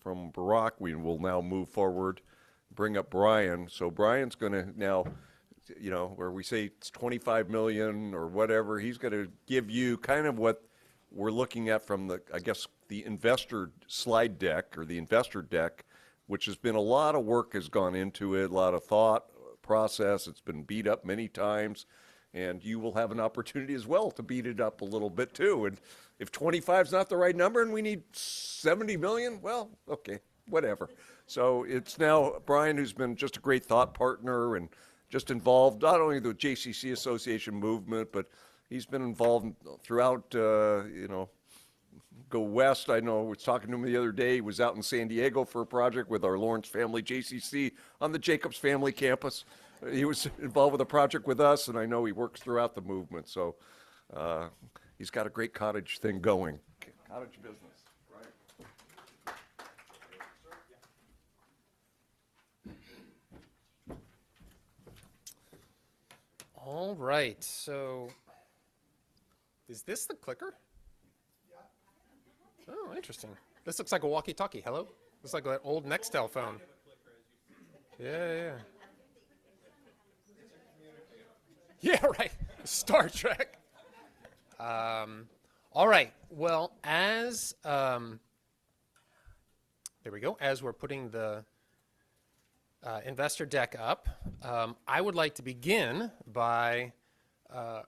from Barack, we will now move forward, bring up Brian. So Brian's going to now, where we say it's 25 million or whatever, he's going to give you kind of what we're looking at from the investor slide deck or the investor deck, which has been a lot of work has gone into it, a lot of thought process. It's been beat up many times, and you will have an opportunity as well to beat it up a little bit too. And if 25 is not the right number and we need 70 million, well, okay, whatever. So it's now Brian, who's been just a great thought partner and just involved not only the JCC Association movement, but he's been involved throughout, go west. I know I was talking to him the other day. He was out in San Diego for a project with our Lawrence family JCC on the Jacobs family campus. He was involved with a project with us, and I know he works throughout the movement. So he's got a great cottage thing going. Cottage business, right? All right, so is this the clicker? Oh, interesting. This looks like a walkie-talkie. Hello? Looks like that old Nextel phone. Yeah. Yeah, right. Star Trek. All right. Well, there we go. As we're putting the investor deck up, I would like to begin by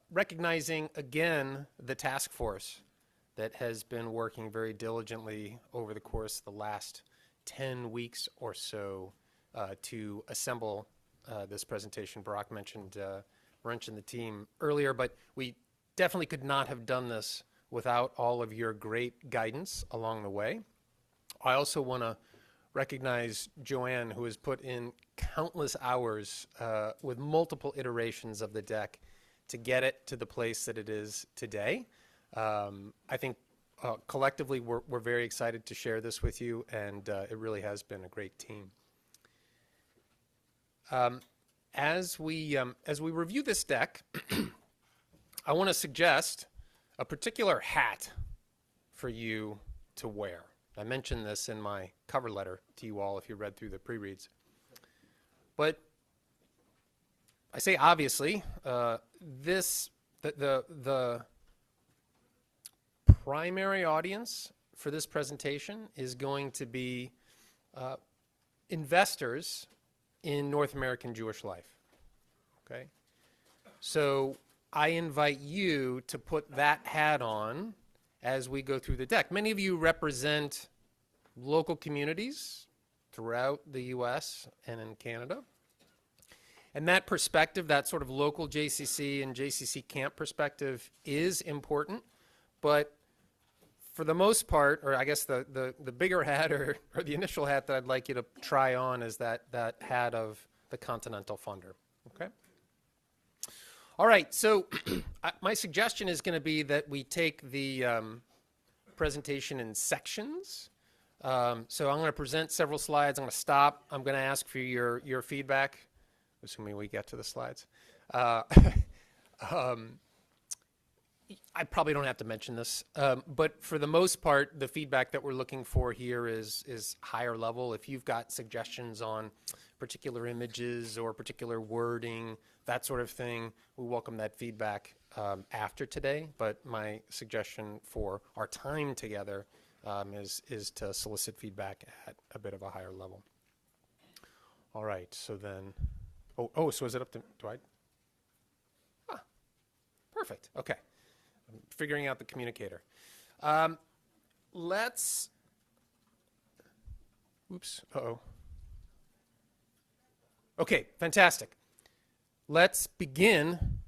recognizing again the task force that has been working very diligently over the course of the last 10 weeks or so to assemble this presentation. Barack mentioned the team earlier, but we definitely could not have done this without all of your great guidance along the way. I also want to recognize Joanne, who has put in countless hours with multiple iterations of the deck to get it to the place that it is today. I think collectively we're very excited to share this with you, and it really has been a great team. As we review this deck, I want to suggest a particular hat for you to wear. I mentioned this in my cover letter to you all if you read through the pre-reads. But I say obviously, the primary audience for this presentation is going to be investors in North American Jewish life. Okay? So I invite you to put that hat on as we go through the deck. Many of you represent local communities throughout the U.S. and in Canada. And that perspective, that sort of local JCC and JCC camp perspective is important. But for the most part, or I guess the bigger hat or the initial hat that I'd like you to try on is that hat of the Continental Funder. Okay? All right, so my suggestion is going to be that we take the presentation in sections. So I'm going to present several slides. I'm going to stop. I'm going to ask for your feedback, assuming we get to the slides. I probably don't have to mention this, but for the most part, the feedback that we're looking for here is higher level. If you've got suggestions on particular images or particular wording, that sort of thing, we welcome that feedback after today. But my suggestion for our time together is to solicit feedback at a bit of a higher level. All right, so then, so is it up to, perfect, okay. I'm figuring out the communicator. Okay, fantastic. Let's begin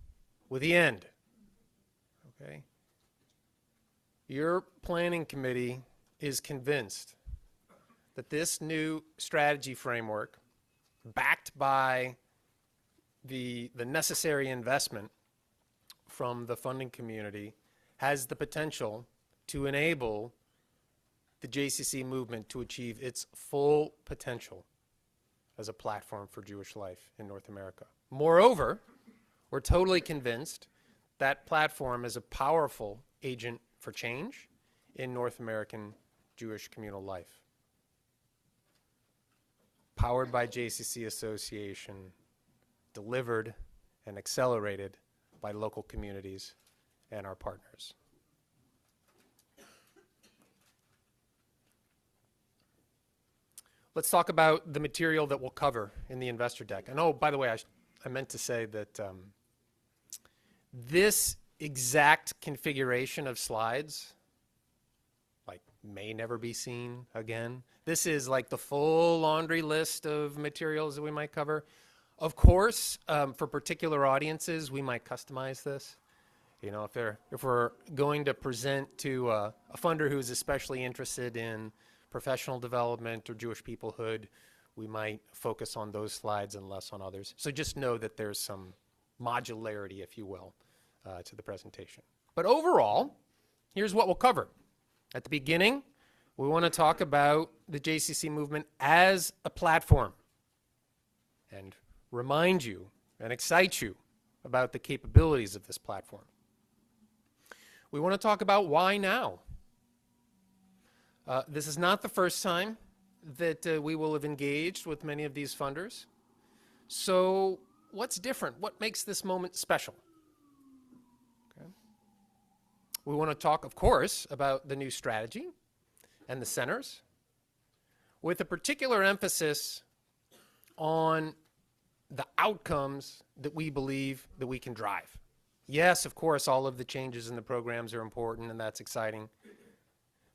with the end. Okay. Your planning committee is convinced that this new strategy framework, backed by the necessary investment from the funding community, has the potential to enable the JCC movement to achieve its full potential as a platform for Jewish life in North America. Moreover, we're totally convinced that platform is a powerful agent for change in North American Jewish communal life. powered by JCC Association, delivered and accelerated by local communities and our partners. Let's talk about the material that we'll cover in the investor deck. And oh, by the way, I meant to say that this exact configuration of slides may never be seen again. This is like the full laundry list of materials that we might cover. Of course, for particular audiences, we might customize this. You know, if we're going to present to a funder who's especially interested in professional development or Jewish peoplehood, we might focus on those slides and less on others. So just know that there's some modularity, if you will, to the presentation. But overall, here's what we'll cover. At the beginning, we want to talk about the JCC movement as a platform and remind you and excite you about the capabilities of this platform. We want to talk about why now. This is not the first time that we will have engaged with many of these funders. So what's different? What makes this moment special? Okay. We want to talk, of course, about the new strategy and the centers, with a particular emphasis on the outcomes that we believe that we can drive. Yes, of course, all of the changes in the programs are important, and that's exciting.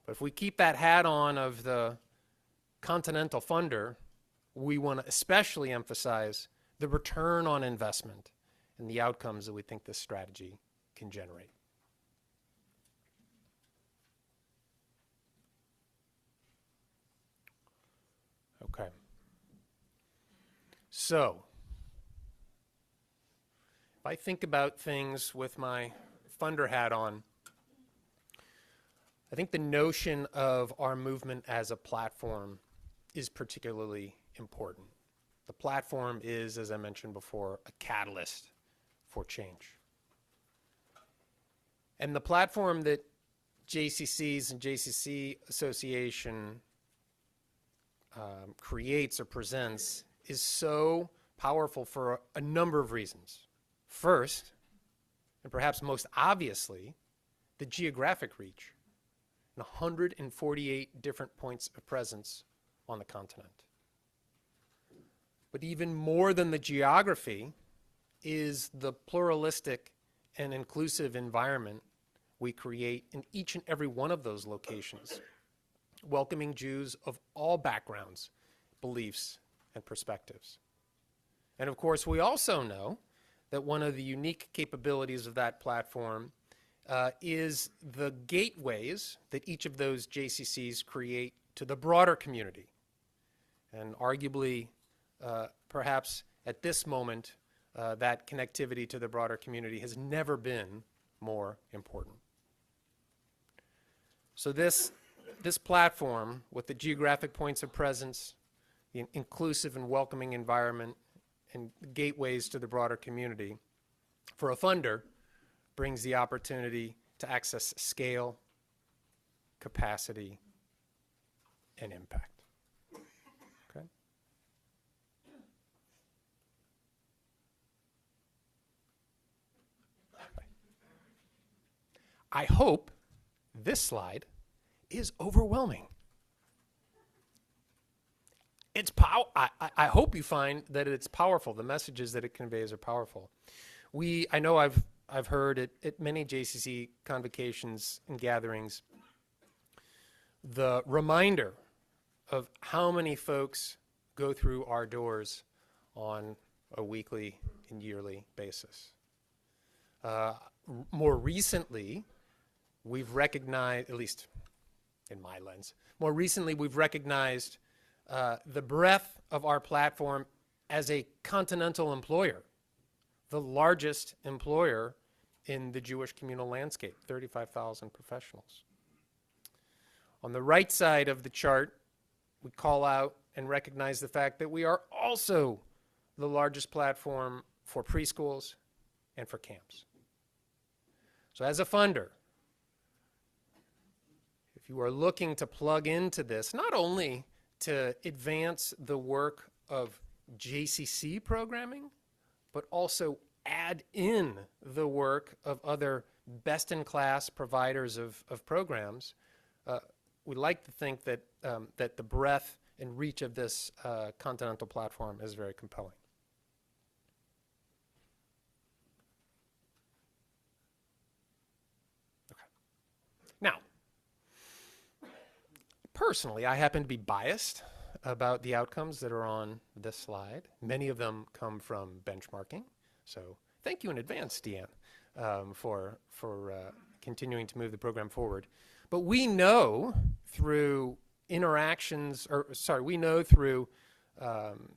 But if we keep that hat on of the continental funder, we want to especially emphasize the return on investment and the outcomes that we think this strategy can generate. Okay. So, if I think about things with my funder hat on, I think the notion of our movement as a platform is particularly important. The platform is, as I mentioned before, a catalyst for change. And the platform that JCCs and JCC Association creates or presents is so powerful for a number of reasons. First, and perhaps most obviously, the geographic reach and 148 different points of presence on the continent. But even more than the geography is the pluralistic and inclusive environment we create in each and every one of those locations, welcoming Jews of all backgrounds, beliefs, and perspectives. And of course, we also know that one of the unique capabilities of that platform is the gateways that each of those JCCs create to the broader community. And arguably, perhaps at this moment, that connectivity to the broader community has never been more important. So this platform, with the geographic points of presence, the inclusive and welcoming environment, and gateways to the broader community, for a funder, brings the opportunity to access scale, capacity, and impact. Okay? I hope this slide is overwhelming. It's I hope you find that it's powerful. The messages that it conveys are powerful. I know I've heard at many JCC convocations and gatherings the reminder of how many folks go through our doors on a weekly and yearly basis. More recently, we've recognized, at least in my lens, more recently we've recognized the breadth of our platform as a continental employer, the largest employer in the Jewish communal landscape, 35,000 professionals. On the right side of the chart, we call out and recognize the fact that we are also the largest platform for preschools and for camps. So as a funder, if you are looking to plug into this, not only to advance the work of JCC programming, but also add in the work of other best-in-class providers of programs, we like to think that, that the breadth and reach of this continental platform is very compelling. Okay. Now, personally, I happen to be biased about the outcomes that are on this slide. Many of them come from benchmarking. So thank you in advance, Deanne, for continuing to move the program forward. But we know through interactions, we know through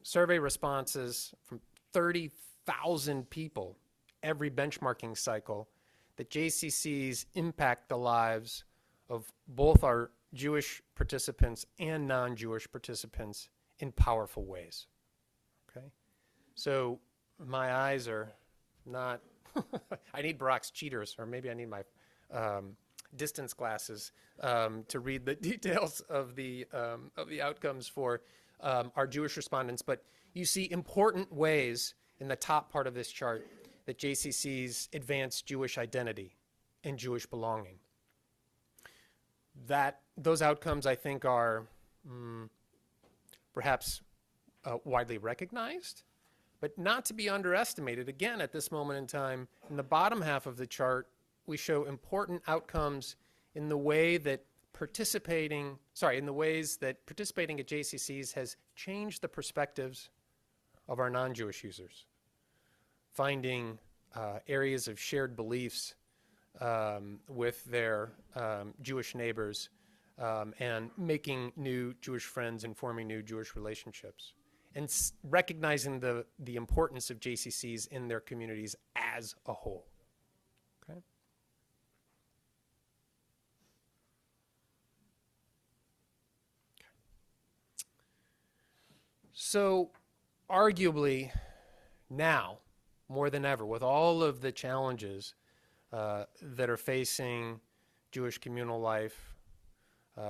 survey responses from 30,000 people every benchmarking cycle that JCCs impact the lives of both our Jewish participants and non-Jewish participants in powerful ways. Okay? So my eyes are not, I need Barack's cheaters, or maybe I need my distance glasses to read the details of the outcomes for our Jewish respondents. But you see important ways in the top part of this chart that JCCs advance Jewish identity and Jewish belonging. Those outcomes, I think, are perhaps widely recognized, but not to be underestimated. Again, at this moment in time, in the bottom half of the chart, we show important outcomes in the way that participating at JCCs has changed the perspectives of our non-Jewish users, finding areas of shared beliefs with their Jewish neighbors, and making new Jewish friends and forming new Jewish relationships, and recognizing the importance of JCCs in their communities as a whole. Okay? So, arguably, now, more than ever, with all of the challenges that are facing Jewish communal life,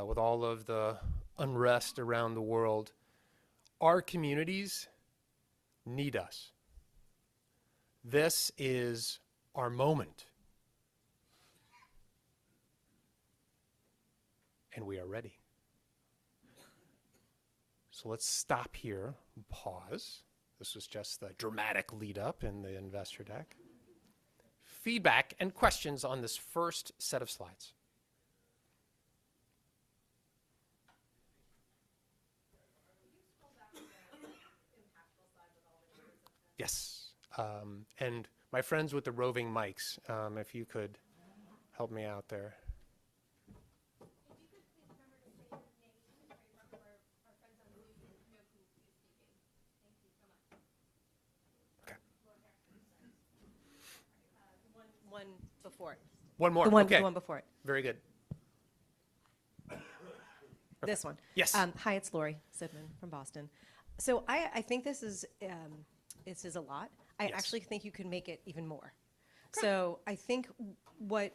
with all of the unrest around the world, our communities need us. This is our moment. And we are ready. So let's stop here and pause. This was just the dramatic lead up in the investor deck. Feedback and questions on this first set of slides. Yes. And my friends with the roving mics, if you could help me out there. One before it. One more. The one, okay. the one before it. Very good. This one. Yes. Hi, it's Lori Sidman from Boston. So I think this is a lot. I Yes. actually think you can make it even more. Okay. So I think what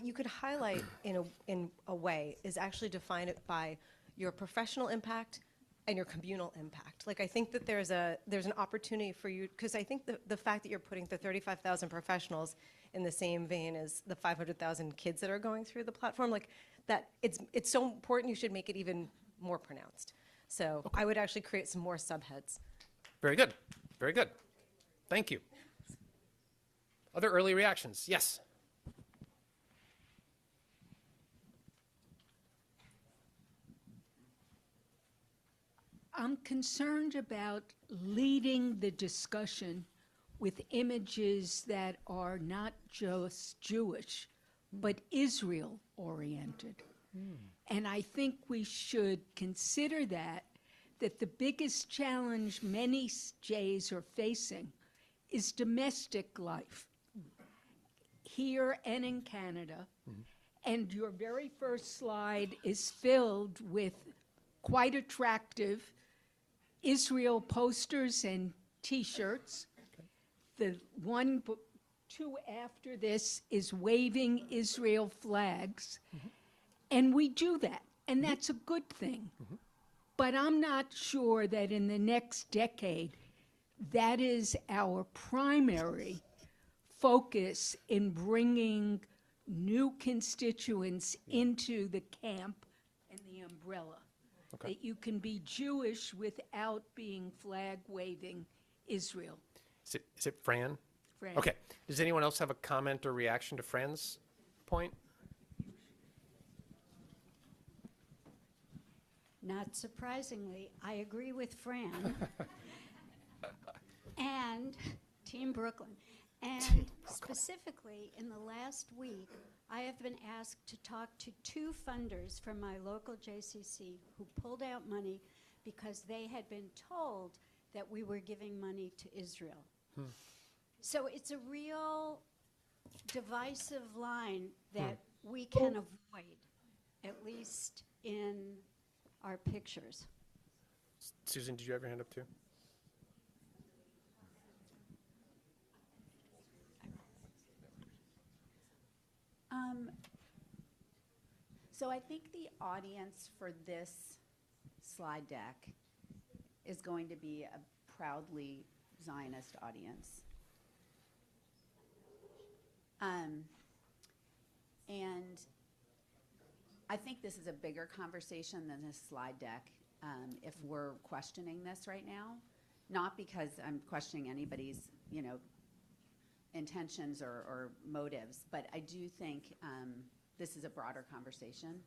you could highlight in a way is actually define it by your professional impact and your communal impact. Like, I think that there's an opportunity for you, because I think the fact that you're putting the 35,000 professionals in the same vein as the 500,000 kids that are going through the platform, like that, it's so important. You should make it even more pronounced. So okay. I would actually create some more subheads. Very good. Very good. Thank you. Other early reactions? Yes. I'm concerned about leading the discussion with images that are not just Jewish, but Israel-oriented. And I think we should consider that the biggest challenge many Jays are facing is domestic life, here and in Canada. And your very first slide is filled with quite attractive Israel posters and T-shirts. The two after this is waving Israel flags. And we do that, and that's a good thing. But I'm not sure that in the next decade, that is our primary focus in bringing new constituents into the camp and the umbrella. That you can be Jewish without being flag-waving Israel. Is it Fran? Fran. Okay. Does anyone else have a comment or reaction to Fran's point? Not surprisingly, I agree with Fran and Team Brooklyn. And specifically, in the last week, I have been asked to talk to 2 funders from my local JCC who pulled out money because they had been told that we were giving money to Israel. So it's a real divisive line that we can avoid, at least in our pictures. Susan, did you have your hand up too? So I think the audience for this slide deck is going to be a proudly Zionist audience. And I think this is a bigger conversation than this slide deck, if we're questioning this right now. Not because I'm questioning anybody's, intentions or motives, but I do think this is a broader conversation.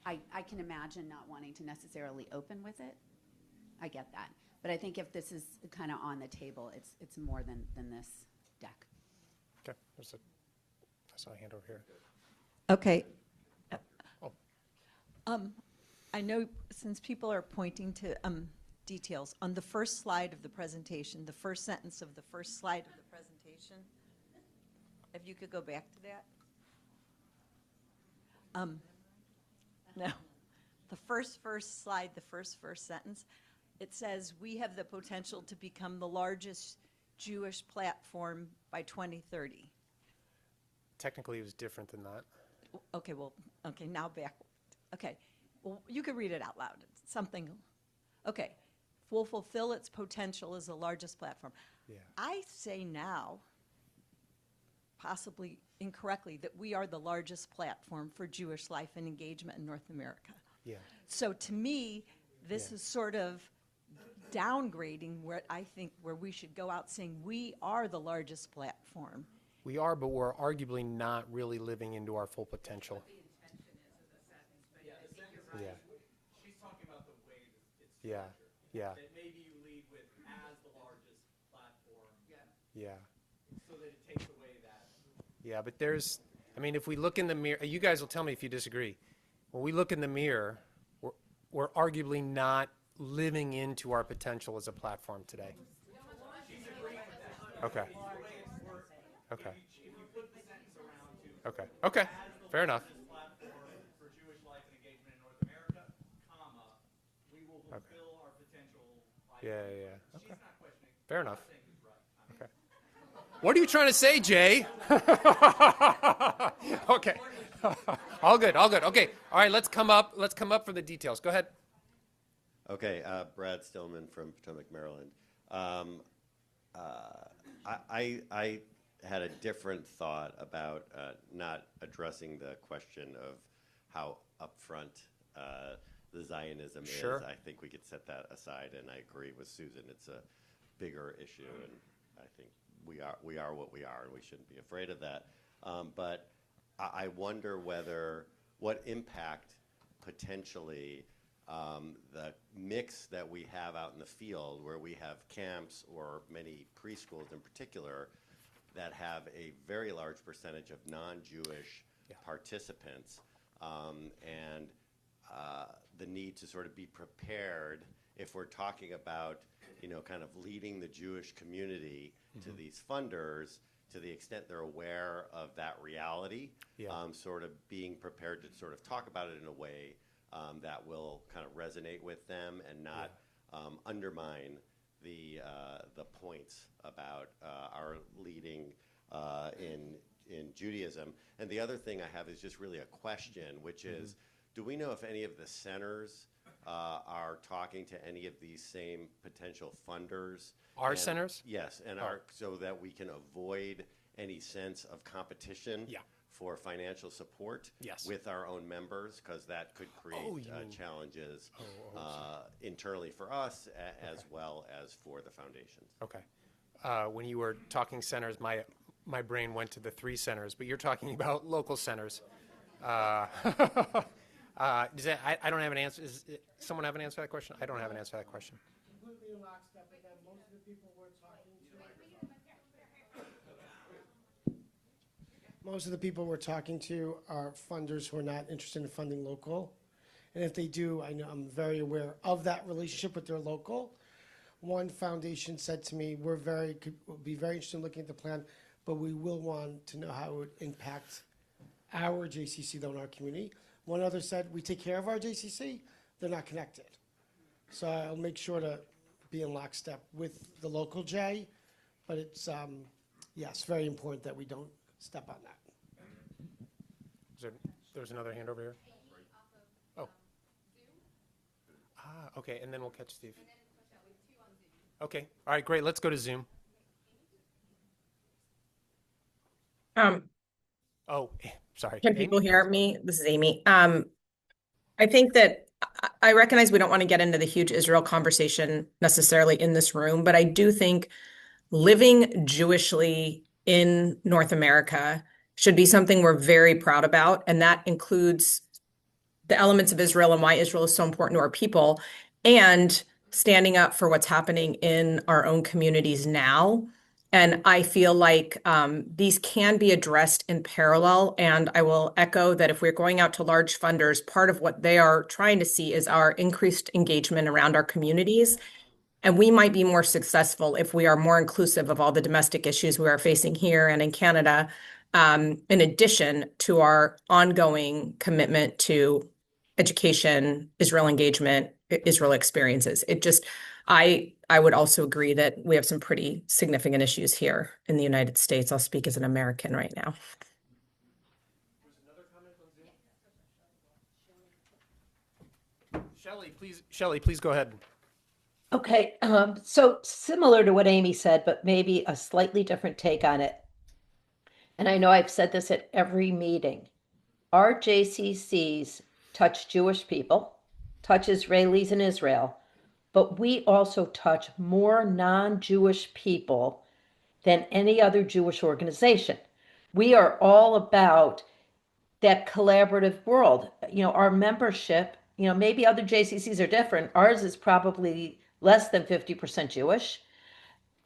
I can imagine not wanting to necessarily open with it. I get that. But I think if this is kind of on the table, it's more than this deck. Okay. I saw a hand over here. Okay. Oh. I know since people are pointing to details, on the first slide of the presentation, the first sentence of the first slide of the presentation, if you could go back to that. No. The first slide, the first sentence, it says, we have the potential to become the largest Jewish platform by 2030. Technically, it was different than that. Okay, now back. Okay, well, you could read it out loud. It's something, okay. Will fulfill its potential as the largest platform. Yeah. I say now, possibly incorrectly, that we are the largest platform for Jewish life and engagement in North America. Yeah. So to me, this is sort of downgrading where I think where we should go out saying we are the largest platform. We are, but we're arguably not really living into our full potential. Yeah. She's talking about the way that it's Yeah. Yeah. that maybe you lead with as the largest platform. Yeah. So that it takes away that. Yeah, but if we look in the mirror, you guys will tell me if you disagree. When we look in the mirror, we're arguably not living into our potential as a platform today. Okay. Okay. If you put the sentence around to Okay. Fair enough. platform for Jewish life and engagement in North America, comma, we will fulfill our potential by. Yeah. She's not questioning. Fair enough. Saying he's right. Okay. What are you trying to say, Jay? Okay. All good. Okay. All right, let's come up for the details. Go ahead. Okay, Brad Stillman from Potomac, Maryland. I had a different thought about not addressing the question of how upfront the Zionism Sure. is. I think we could set that aside, and I agree with Susan. It's a bigger issue, and I think we are what we are, and we shouldn't be afraid of that. But I wonder what impact potentially the mix that we have out in the field, where we have camps or many preschools in particular that have a very large percentage of non-Jewish participants, and the need to sort of be prepared if we're talking about, kind of leading the Jewish community to these funders, to the extent they're aware of that reality, sort of being prepared to sort of talk about it in a way that will kind of resonate with them and not undermine the points about our leading in Judaism. And the other thing I have is just really a question, which is, do we know if any of the centers are talking to any of these same potential funders? Our And- centers? Yes, and so that we can avoid any sense of competition Yeah. for financial support Yes. with our own members, because that could create Oh, you mean- challenges internally for us as well as for the foundations. Okay. When you were talking centers, my brain went to the 3 centers, but you're talking about local centers. I don't have an answer. Does someone have an answer to that question? I don't have an answer to that question. Completely in lockstep with that. Most of the people we're talking to. Most of the people we're talking to are funders who are not interested in funding local. And if they do, I'm very aware of that relationship with their local. One foundation said to me, we'll be very interested in looking at the plan, but we will want to know how it would impact our JCC, though, in our community. One other said, we take care of our JCC, they're not connected. So I'll make sure to be in lockstep with the local J, but it's, yes, very important that we don't step on that. There's another hand over here. Oh. Okay, and then we'll catch Steve. Okay, all right, great. Let's go to Zoom. Oh, sorry. Can people hear me? This is Amy. I think that I recognize we don't want to get into the huge Israel conversation necessarily in this room, but I do think living Jewishly in North America should be something we're very proud about. And that includes the elements of Israel and why Israel is so important to our people, and standing up for what's happening in our own communities now. And I feel like these can be addressed in parallel. And I will echo that if we're going out to large funders, part of what they are trying to see is our increased engagement around our communities. And we might be more successful if we are more inclusive of all the domestic issues we are facing here and in Canada, in addition to our ongoing commitment to education, Israel engagement, Israel experiences. I would also agree that we have some pretty significant issues here in the United States. I'll speak as an American right now. Shelley, please go ahead. Okay, so similar to what Amy said, but maybe a slightly different take on it. And I know I've said this at every meeting. Our JCCs touch Jewish people, touch Israelis in Israel, but we also touch more non-Jewish people than any other Jewish organization. We are all about that collaborative world. Our membership, maybe other JCCs are different. Ours is probably less than 50% Jewish,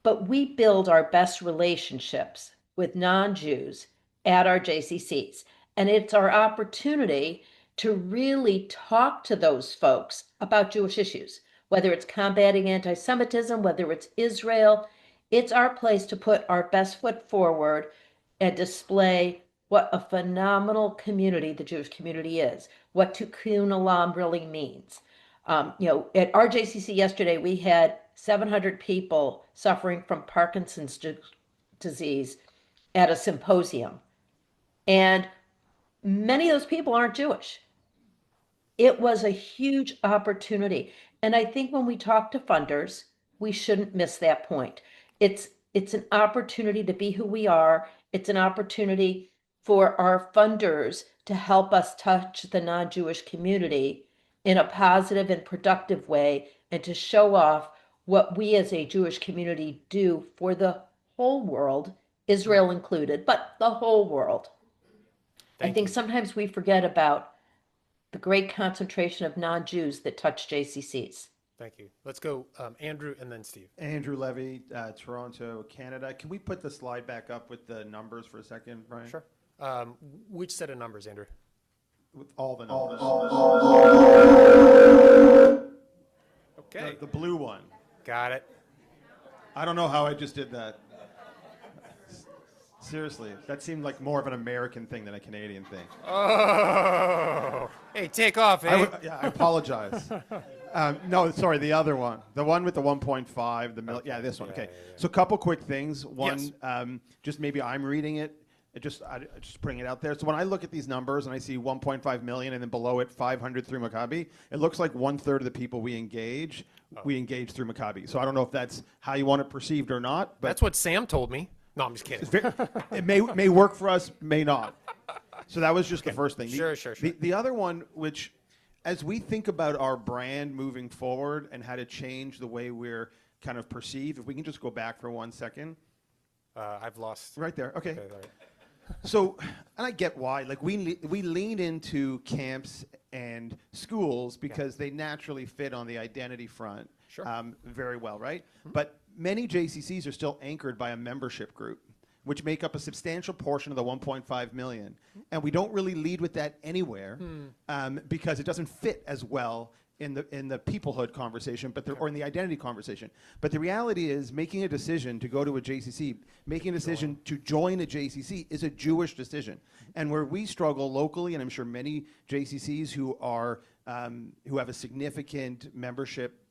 but we build our best relationships with non-Jews at our JCCs. And it's our opportunity to really talk to those folks about Jewish issues, whether it's combating anti-Semitism, whether it's Israel. It's our place to put our best foot forward and display what a phenomenal community the Jewish community is, what Tikkun Olam really means. At our JCC yesterday, we had 700 people suffering from Parkinson's disease at a symposium. And many of those people aren't Jewish. It was a huge opportunity. And I think when we talk to funders, we shouldn't miss that point. It's an opportunity to be who we are. It's an opportunity for our funders to help us touch the non-Jewish community in a positive and productive way, and to show off what we as a Jewish community do for the whole world, Israel included, but the whole world. I think sometimes we forget about the great concentration of non-Jews that touch JCCs. Thank you. Let's go Andrew and then Steve. Andrew Levy, Toronto, Canada. Can we put the slide back up with the numbers for a second, Brian? Sure. Which set of numbers, Andrew? With all the numbers. Okay. The blue one. Got it. I don't know how I just did that. Seriously, that seemed like more of an American thing than a Canadian thing. Oh, hey, take off, eh? I apologize. No, sorry, the other one. The one with the 1.5, yeah, this one. Okay. So a couple quick things. One, Yes. just maybe I'm reading it. Just bring it out there. So when I look at these numbers and I see 1.5 million and then below it 500 through Maccabi, it looks like 1/3 of the people we engage through Maccabi. So I don't know if that's how you want it perceived or not. But That's what Sam told me. No, I'm just kidding. it may work for us, may not. So that was just the first thing. Sure. The other one, which as we think about our brand moving forward and how to change the way we're kind of perceived, if we can just go back for 1 second. I've lost. Right there. Okay. all right. So, and I get why. Like we lean into camps and schools because they naturally fit on the identity front very well, right? But many JCCs are still anchored by a membership group, which make up a substantial portion of the 1.5 million. And we don't really lead with that anywhere because it doesn't fit as well in the peoplehood conversation, or in the identity conversation. But the reality is, making a decision to go to a JCC, making a decision to join a JCC is a Jewish decision. And where we struggle locally, and I'm sure many JCCs who have a significant membership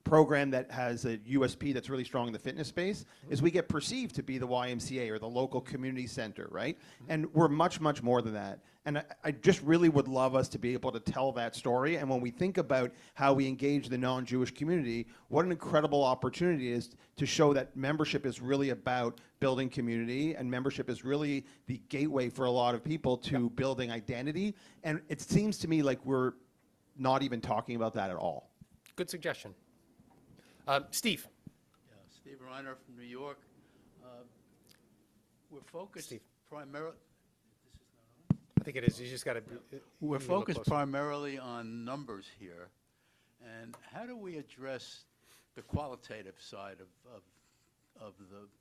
program that has a USP that's really strong in the fitness space, is we get perceived to be the YMCA or the local community center, right? And we're much, much more than that. And I just really would love us to be able to tell that story. And when we think about how we engage the non-Jewish community, what an incredible opportunity it is to show that membership is really about building community, and membership is really the gateway for a lot of people to building identity. And it seems to me like we're not even talking about that at all. Good suggestion. Steve. Yeah, Steve Reiner from New York. We're focused primarily. I think it is. You just got to. We're focused primarily on numbers here, and how do we address the qualitative side of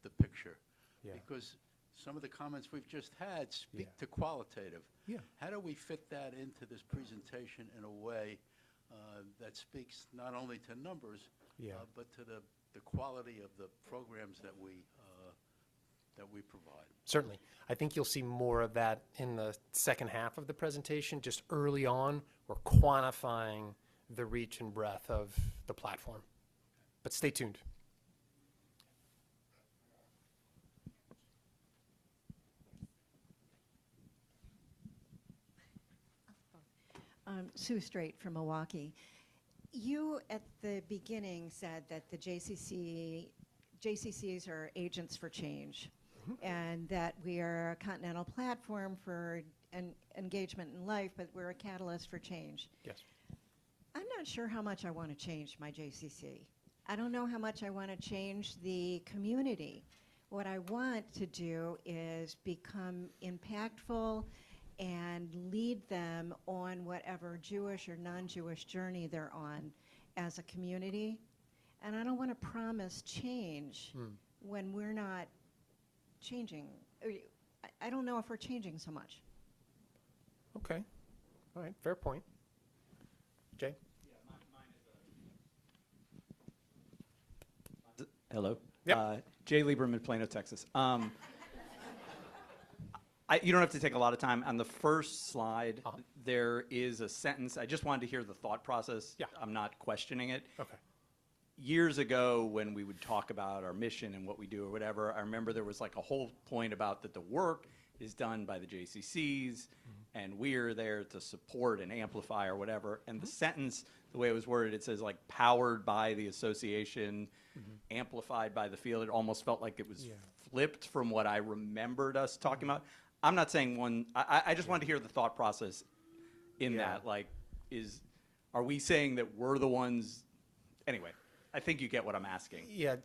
the picture? Yeah. Because some of the comments we've just had speak to qualitative. Yeah. How do we fit that into this presentation in a way that speaks not only to numbers, but to the quality of the programs that we provide? Certainly. I think you'll see more of that in the second half of the presentation. Just early on, we're quantifying the reach and breadth of the platform. But stay tuned. Sue Straight from Milwaukee. You, at the beginning, said that the JCCs are agents for change, and that we are a continental platform for engagement in life, but we're a catalyst for change. Yes. I'm not sure how much I want to change my JCC. I don't know how much I want to change the community. What I want to do is become impactful and lead them on whatever Jewish or non-Jewish journey they're on as a community. And I don't want to promise change when we're not changing. I don't know if we're changing so much. Okay. All right. Fair point. Jay? Hello. Yep. Jay Lieberman, Plano, Texas. You don't have to take a lot of time. On the first slide, there is a sentence. I just wanted to hear the thought process. Yeah. I'm not questioning it. Okay. Years ago, when we would talk about our mission and what we do or whatever, I remember there was like a whole point about that the work is done by the JCCs, and we're there to support and amplify or whatever. And the sentence, the way it was worded, it says like powered by the association, amplified by the field. It almost felt like it was flipped from what I remembered us talking about. I'm not saying one. I just wanted to hear the thought process in that. Like, are we saying that we're the ones? Anyway, I think you get what I'm asking. Yeah,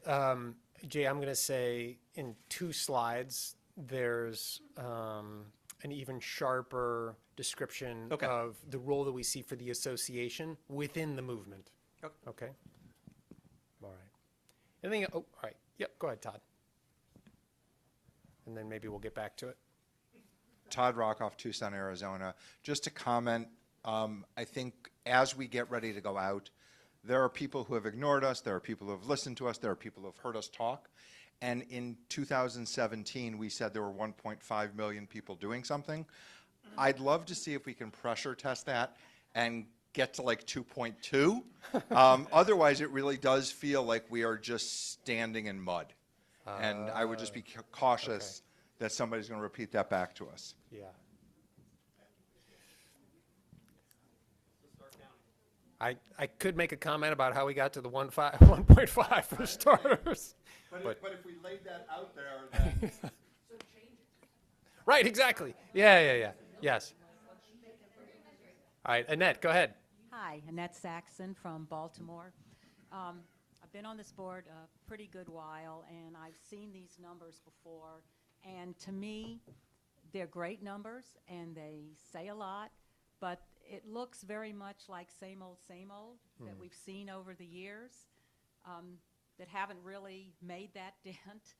Jay, I'm going to say in 2 slides, there's an even sharper description of the role that we see for the association within the movement. Okay. All right. Anything? Oh, all right. Yep. Go ahead, Todd. And then maybe we'll get back to it. Todd Rockoff, Tucson, Arizona. Just to comment, I think as we get ready to go out, there are people who have ignored us, there are people who have listened to us, there are people who have heard us talk. And in 2017, we said there were 1.5 million people doing something. I'd love to see if we can pressure test that and get to like 2.2. Otherwise, it really does feel like we are just standing in mud. And I would just be cautious that somebody's going to repeat that back to us. Yeah. I could make a comment about how we got to the 1.5 for starters. But if we laid that out there, then... Right, exactly. Yeah. Yes. All right, Annette, go ahead. Hi, Annette Saxon from Baltimore. I've been on this board a pretty good while, and I've seen these numbers before. And to me, they're great numbers, and they say a lot, but it looks very much like same old that we've seen over the years that haven't really made that dent.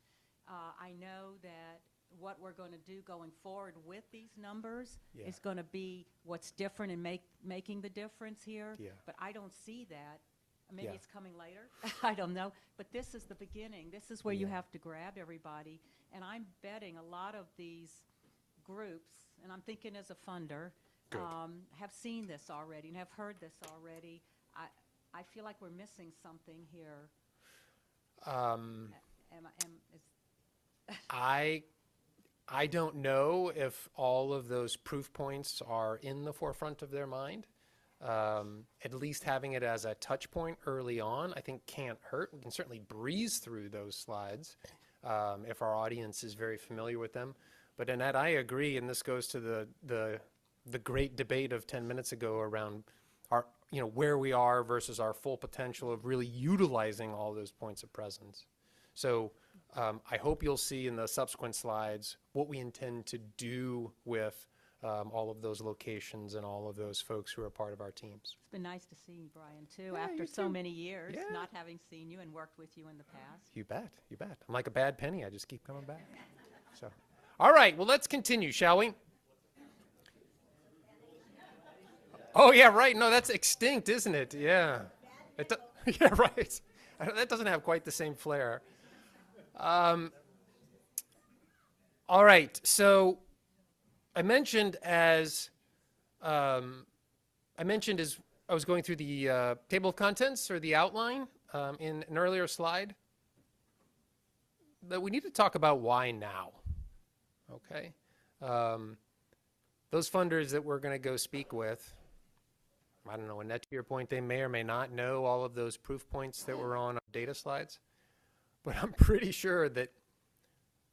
I know that what we're going to do going forward with these numbers is going to be what's different and making the difference here. Yeah. But I don't see that. Maybe Yeah. it's coming later. I don't know. But this is the beginning. This is where you have to grab everybody. And I'm betting a lot of these groups, and I'm thinking as a funder, have seen this already and have heard this already. I feel like we're missing something here. I don't know if all of those proof points are in the forefront of their mind. At least having it as a touch point early on, I think can't hurt. We can certainly breeze through those slides if our audience is very familiar with them. But Annette, I agree, and this goes to the great debate of 10 minutes ago around our, where we are versus our full potential of really utilizing all those points of presence. So I hope you'll see in the subsequent slides what we intend to do with all of those locations and all of those folks who are part of our teams. It's been nice to see you, Brian, too, Yeah, after you so too. many years, Yeah. not having seen you and worked with you in the past. You bet. I'm like a bad penny. I just keep coming back. So, all right. Well, let's continue, shall we? Oh, yeah, right. No, that's extinct, isn't it? Yeah. Yeah, right. That doesn't have quite the same flair. All right. So I mentioned as I was going through the table of contents or the outline in an earlier slide that we need to talk about why now. Okay. Those funders that we're going to go speak with, I don't know, Annette, to your point, they may or may not know all of those proof points that were on our data slides, but I'm pretty sure that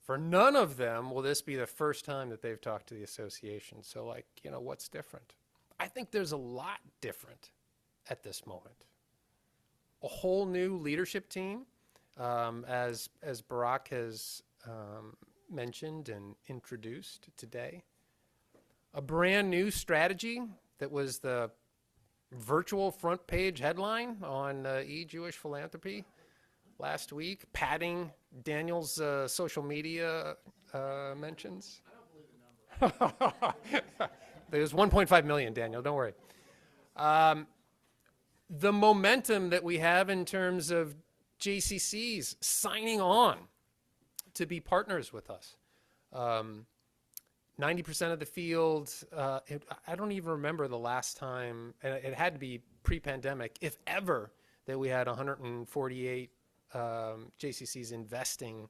for none of them will this be the first time that they've talked to the association. So, what's different? I think there's a lot different at this moment. A whole new leadership team, as Barak has mentioned and introduced today. A brand new strategy that was the virtual front page headline on E-Jewish Philanthropy last week, padding Daniel's social media mentions. I don't believe the number. There's 1.5 million, Daniel, don't worry. The momentum that we have in terms of JCCs signing on to be partners with us. 90% of the field, I don't even remember the last time, and it had to be pre-pandemic, if ever, that we had 148 JCCs investing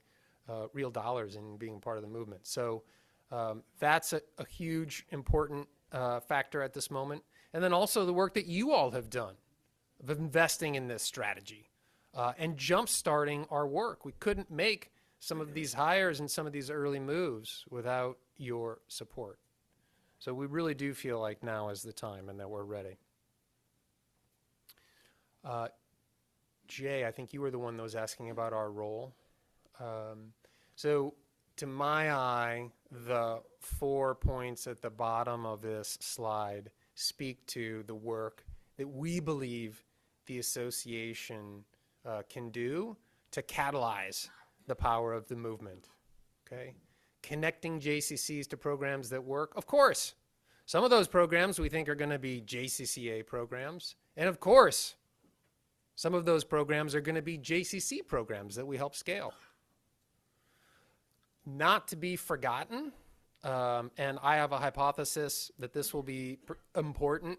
real dollars in being part of the movement. So that's a huge, important factor at this moment. And then also the work that you all have done of investing in this strategy and jump-starting our work. We couldn't make some of these hires and some of these early moves without your support. So we really do feel like now is the time and that we're ready. Jay, I think you were the one that was asking about our role. So to my eye, the 4 points at the bottom of this slide speak to the work that we believe the association can do to catalyze the power of the movement, okay? Connecting JCCs to programs that work. Of course, some of those programs we think are going to be JCCA programs. And of course, some of those programs are going to be JCC programs that we help scale. Not to be forgotten, and I have a hypothesis that this will be important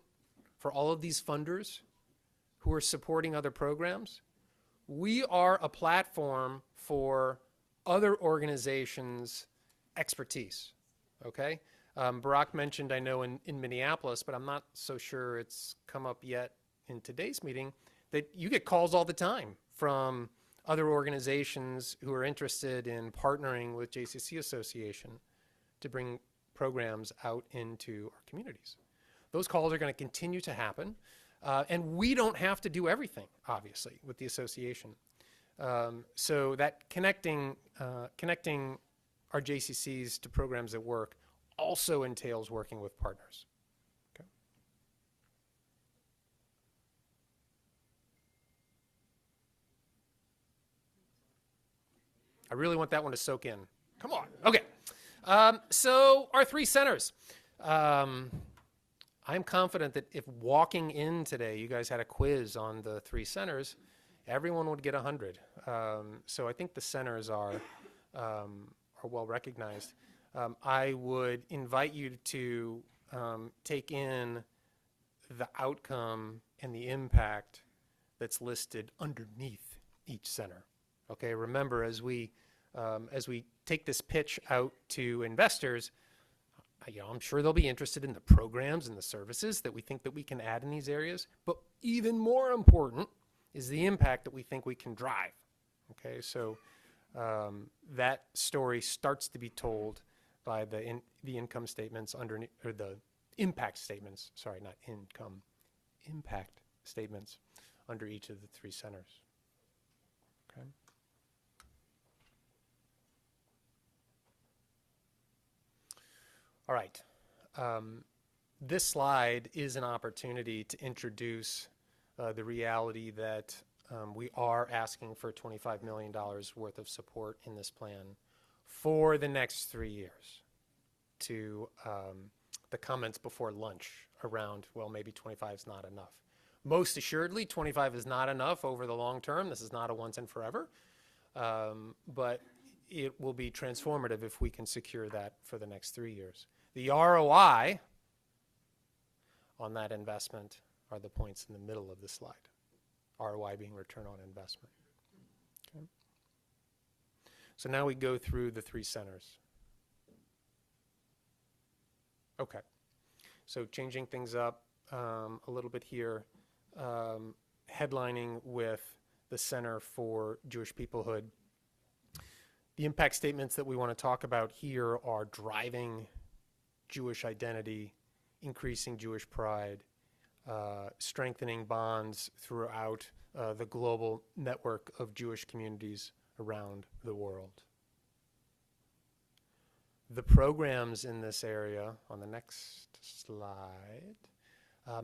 for all of these funders who are supporting other programs. We are a platform for other organizations expertise, okay? Barack mentioned, I know, in Minneapolis, but I'm not so sure it's come up yet in today's meeting, that you get calls all the time from other organizations who are interested in partnering with JCC Association to bring programs out into our communities. Those calls are going to continue to happen, and we don't have to do everything, obviously, with the association. So that connecting our JCCs to programs that work also entails working with partners. Okay. I really want that one to soak in. Come on. Okay. So our 3 centers. I'm confident that if walking in today, you guys had a quiz on the 3 centers, everyone would get 100. So I think the centers are well recognized. I would invite you to take in the outcome and the impact that's listed underneath each center. Okay, remember, as we take this pitch out to investors, I'm sure they'll be interested in the programs and the services that we think that we can add in these areas, but even more important is the impact that we think we can drive. Okay, so that story starts to be told by the income statements underneath, or the impact statements, sorry, not income, impact statements under each of the 3 centers. Okay. All right. This slide is an opportunity to introduce the reality that we are asking for $25 million worth of support in this plan for the next 3 years, to the comments before lunch around, well, maybe 25 is not enough. Most assuredly, 25 is not enough over the long term. This is not a once and forever, but it will be transformative if we can secure that for the next 3 years. The ROI on that investment are the points in the middle of the slide. ROI being return on investment. Okay. So now we go through the 3 centers. Okay. So changing things up a little bit here, headlining with the Center for Jewish Peoplehood. The impact statements that we want to talk about here are driving Jewish identity, increasing Jewish pride, strengthening bonds throughout the global network of Jewish communities around the world. The programs in this area, on the next slide,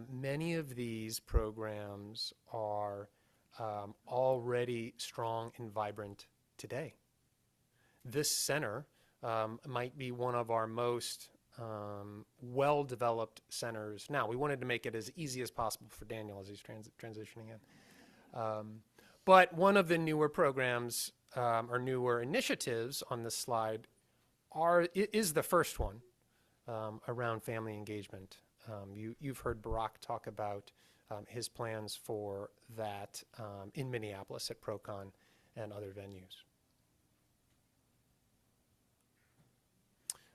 many of these programs are already strong and vibrant today. This center might be one of our most well-developed centers. Now, we wanted to make it as easy as possible for Daniel as he's transitioning in. But one of the newer programs or newer initiatives on this slide is the first one around family engagement. You've heard Barack talk about his plans for that in Minneapolis at ProCon and other venues.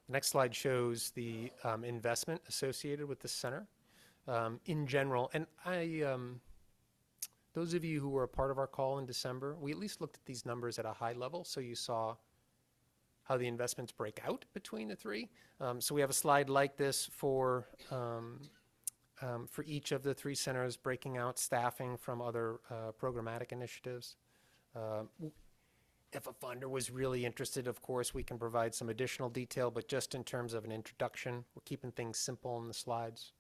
The next slide shows the investment associated with the center in general. And those of you who were a part of our call in December, we at least looked at these numbers at a high level, so you saw how the investments break out between the 3. So we have a slide like this for each of the 3 centers, breaking out staffing from other programmatic initiatives. If a funder was really interested, of course, we can provide some additional detail, but just in terms of an introduction, we're keeping things simple in the slides.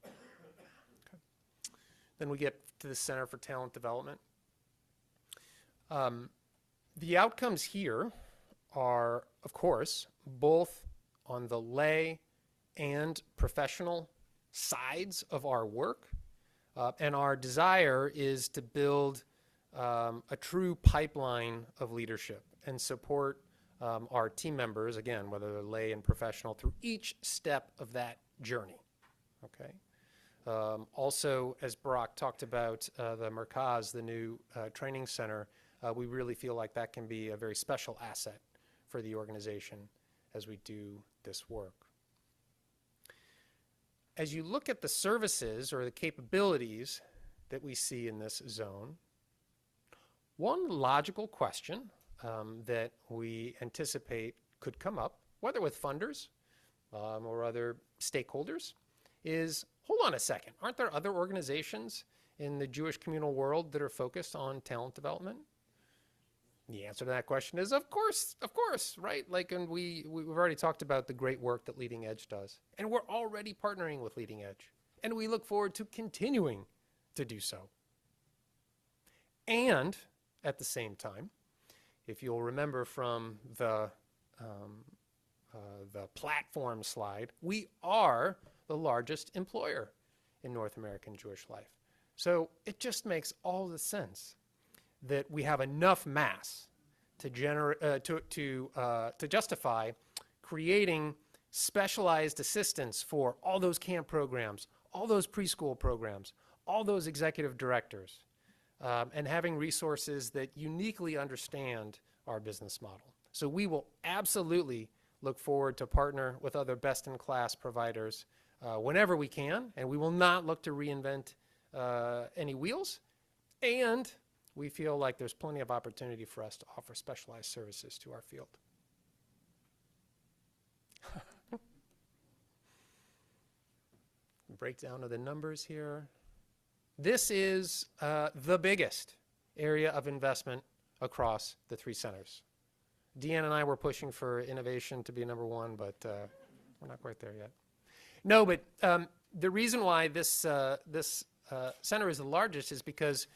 Okay. Then we get to the Center for Talent Development. The outcomes here are, of course, both on the lay and professional sides of our work. And our desire is to build a true pipeline of leadership and support our team members, again, whether they're lay and professional, through each step of that journey. Okay. Also, as Barak talked about, the Merkaz, the new training center, we really feel like that can be a very special asset for the organization as we do this work. As you look at the services or the capabilities that we see in this zone, one logical question that we anticipate could come up, whether with funders or other stakeholders, is, hold on a second, aren't there other organizations in the Jewish communal world that are focused on talent development? The answer to that question is, of course, right? Like, and we've already talked about the great work that Leading Edge does. And we're already partnering with Leading Edge. And we look forward to continuing to do so. And at the same time, if you'll remember from the platform slide, we are the largest employer in North American Jewish life. So it just makes all the sense that we have enough mass to justify creating specialized assistance for all those camp programs, all those preschool programs, all those executive directors, and having resources that uniquely understand our business model. So we will absolutely look forward to partner with other best-in-class providers whenever we can, and we will not look to reinvent any wheels. And we feel like there's plenty of opportunity for us to offer specialized services to our field. Breakdown of the numbers here. This is the biggest area of investment across the three centers. Deanne and I were pushing for innovation to be number one, but we're not quite there yet. No, but the reason why this center is the largest is because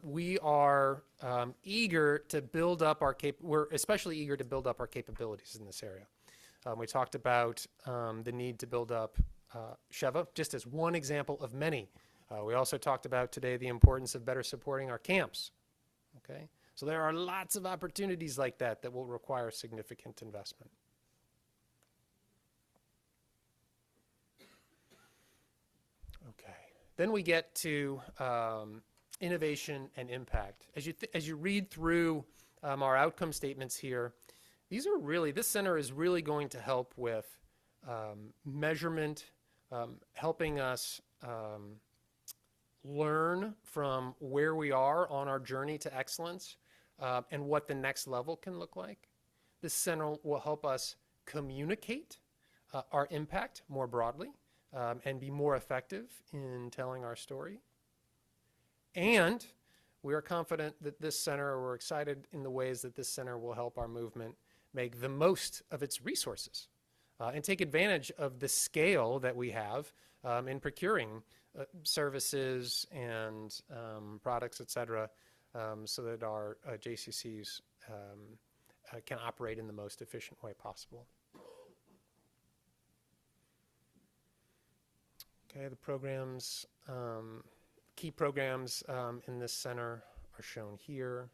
we are eager to build up we're especially eager to build up our capabilities in this area. We talked about the need to build up Sheva, just as one example of many. We also talked about today the importance of better supporting our camps. Okay, so there are lots of opportunities like that that will require significant investment. Okay, then we get to innovation and impact. As you read through our outcome statements here, this center is really going to help with measurement, helping us learn from where we are on our journey to excellence and what the next level can look like. This center will help us communicate our impact more broadly and be more effective in telling our story. And we are confident that we're excited in the ways that this center will help our movement make the most of its resources and take advantage of the scale that we have in procuring services and products, et cetera, so that our JCCs can operate in the most efficient way possible. Okay, the programs, key programs in this center are shown here.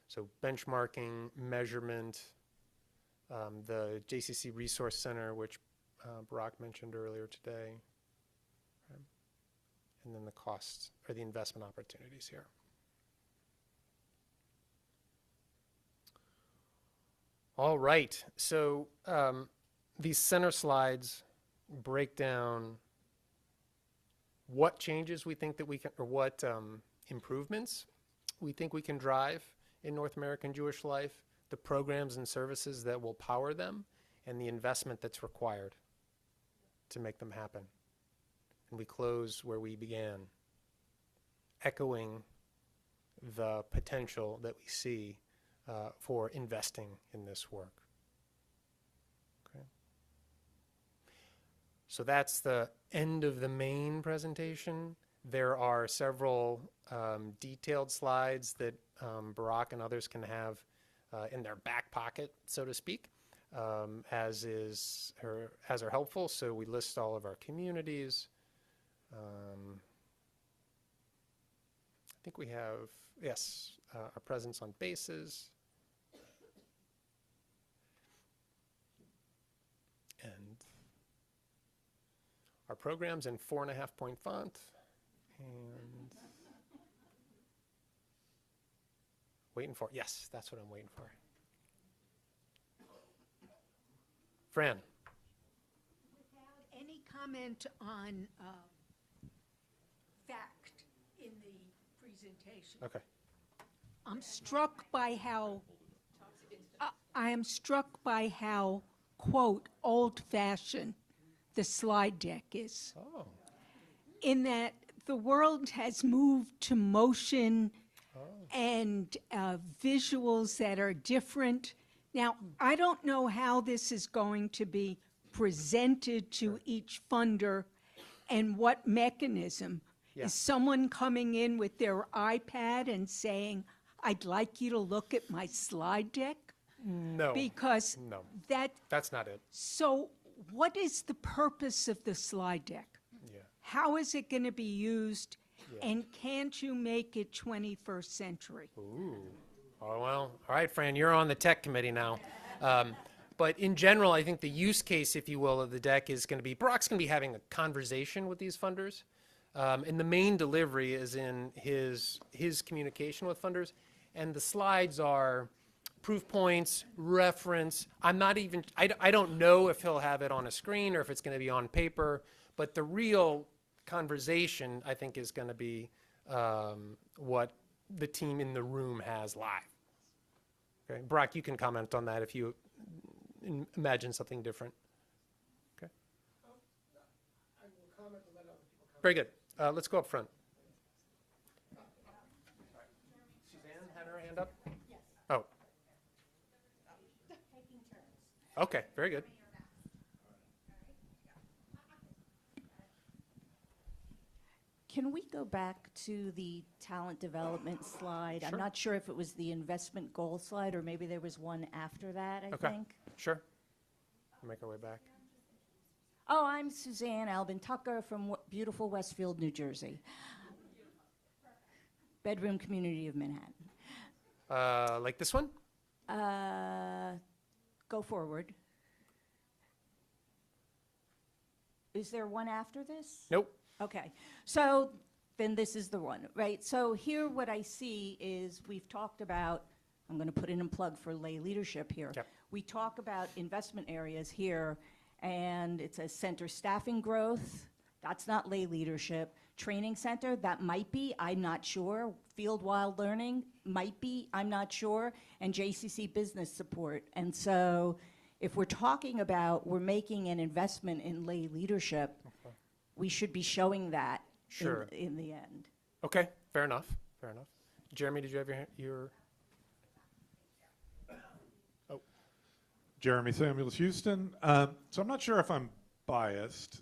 So benchmarking, measurement, the JCC Resource Center, which Barak mentioned earlier today, right? And then the costs or the investment opportunities here. All right, so these center slides break down what changes we think that we can, or what improvements we think we can drive in North American Jewish life, the programs and services that will power them, and the investment that's required to make them happen. And we close where we began, echoing the potential that we see for investing in this work. Okay. So that's the end of the main presentation. There are several detailed slides that Barak and others can have in their back pocket, so to speak, as are helpful. So we list all of our communities. I think we have, yes, our presence on bases. And our programs in 4.5-point font. And waiting for, yes, that's what I'm waiting for. Fran. Without any comment on fact in the presentation. Okay. I'm struck by how I am struck by how, quote, old-fashioned the slide deck is. Oh. In that the world has moved to motion and visuals that are different. Now, I don't know how this is going to be presented to each funder and what mechanism. Yeah. Is someone coming in with their iPad and saying, I'd like you to look at my slide deck? No. Because no. that's not it. So what is the purpose of the slide deck? Yeah. How is it going to be used? Yeah. And can't you make it 21st century? Ooh. Oh, well, all right, Fran, you're on the tech committee now. But in general, I think the use case, if you will, of the deck is going to be, Brock's going to be having a conversation with these funders. And the main delivery is in his communication with funders. And the slides are proof points, reference. I'm not even, I don't know if he'll have it on a screen or if it's going to be on paper. But the real conversation, I think, is going to be what the team in the room has live. Okay, Brock, you can comment on that if you imagine something different. Okay. I will comment and let other people comment. Very good. Let's go up front. Suzanne had her hand up? Yes. Oh. Okay, very good. Can we go back to the talent development slide? Sure. I'm not sure if it was the investment goal slide or maybe there was one after that, I Okay. think. Sure. We'll make our way back. Oh, I'm Suzanne Albin Tucker from beautiful Westfield, New Jersey. Bedroom community of Manhattan. Like this one? Go forward. Is there one after this? Nope. Okay, so then this is the one, right? So here what I see is we've talked about, I'm going to put in a plug for lay leadership here. Yep. We talk about investment areas here, and it says center staffing growth. That's not lay leadership. Training center, that might be, I'm not sure. Field wild learning might be, I'm not sure. And JCC business support. And so if we're talking about we're making an investment in lay leadership, we should be showing that Sure. in the end. Okay, fair enough. Fair enough. Jeremy, did you have your Jeremy Samuels, Houston. So I'm not sure if I'm biased,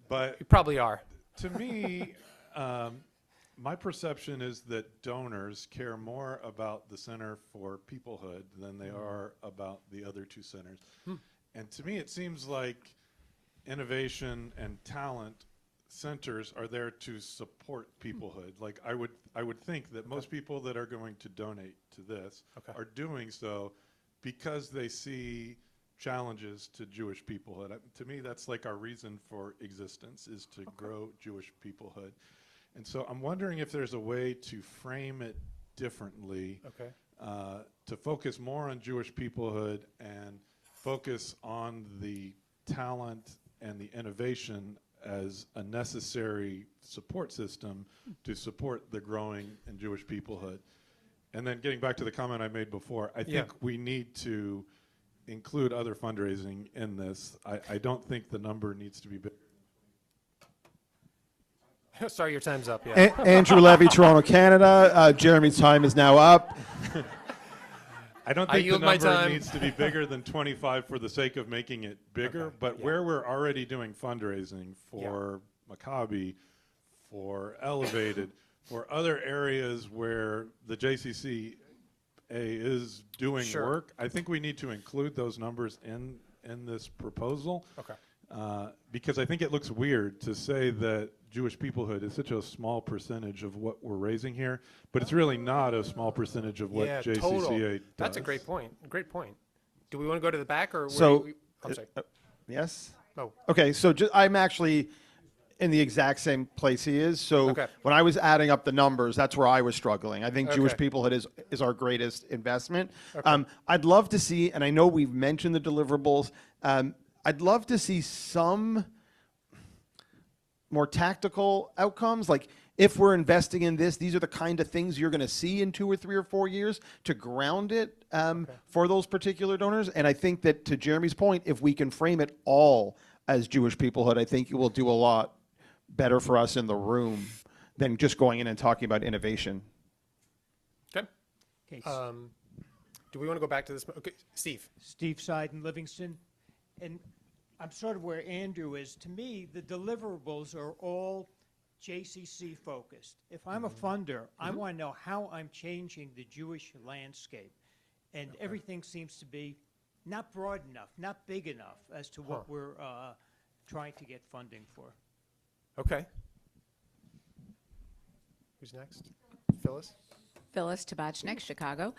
but You probably are. To me, my perception is that donors care more about the Center for Peoplehood than they are about the other two centers. And to me, it seems like innovation and talent centers are there to support peoplehood. Like I would think that most people that are going to donate to this are doing so because they see challenges to Jewish peoplehood. To me, that's like our reason for existence, is to grow Jewish peoplehood. And so I'm wondering if there's a way to frame it differently, to focus more on Jewish peoplehood and focus on the talent and the innovation as a necessary support system to support the growing in Jewish peoplehood. And then getting back to the comment I made before, I think we need to include other fundraising in this. I don't think the number needs to be big. Sorry, your time's up. Yeah. Andrew Levy, Toronto, Canada. Jeremy's time is now up. I don't think the number needs to be bigger than 25 for the sake of making it bigger, but where we're already doing fundraising for Maccabi, for Elevated, for other areas where the JCCA is doing work, I think we need to include those numbers in this proposal. Because I think it looks weird to say that Jewish peoplehood is such a small percentage of what we're raising here, but it's really not a small percentage of what JCCA does. That's a great point. Great point. Do we want to go to the back or? So, I'm sorry. yes? Oh. Okay, so I'm actually in the exact same place he is. So Okay. when I was adding up the numbers, that's where I was struggling. I think Jewish Okay. peoplehood is our greatest investment. Okay. I'd love to see, and I know we've mentioned the deliverables. I'd love to see some more tactical outcomes. Like if we're investing in this, these are the kind of things you're going to see in 2 or 3 or 4 years to ground it for those particular donors. And I think that, to Jeremy's point, if we can frame it all as Jewish peoplehood, I think it will do a lot better for us in the room than just going in and talking about innovation. Okay. Okay. Do we want to go back to this? Okay, Steve. Steve Seiden, Livingston. And I'm sort of where Andrew is. To me, the deliverables are all JCC focused. If I'm a funder, I want to know how I'm changing the Jewish landscape. And everything seems to be not broad enough, not big enough as to what we're trying to get funding for. Okay. Who's next? Phyllis? Phyllis Tabachnik, Chicago.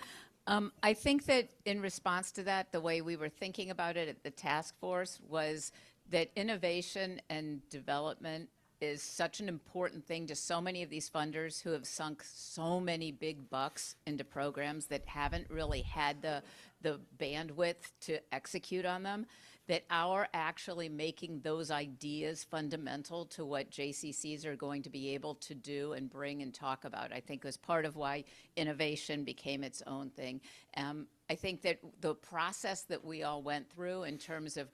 I think that in response to that, the way we were thinking about it at the task force was that innovation and development is such an important thing to so many of these funders who have sunk so many big bucks into programs that haven't really had the bandwidth to execute on them, that our actually making those ideas fundamental to what JCCs are going to be able to do and bring and talk about, I think was part of why innovation became its own thing. I think that the process that we all went through in terms of,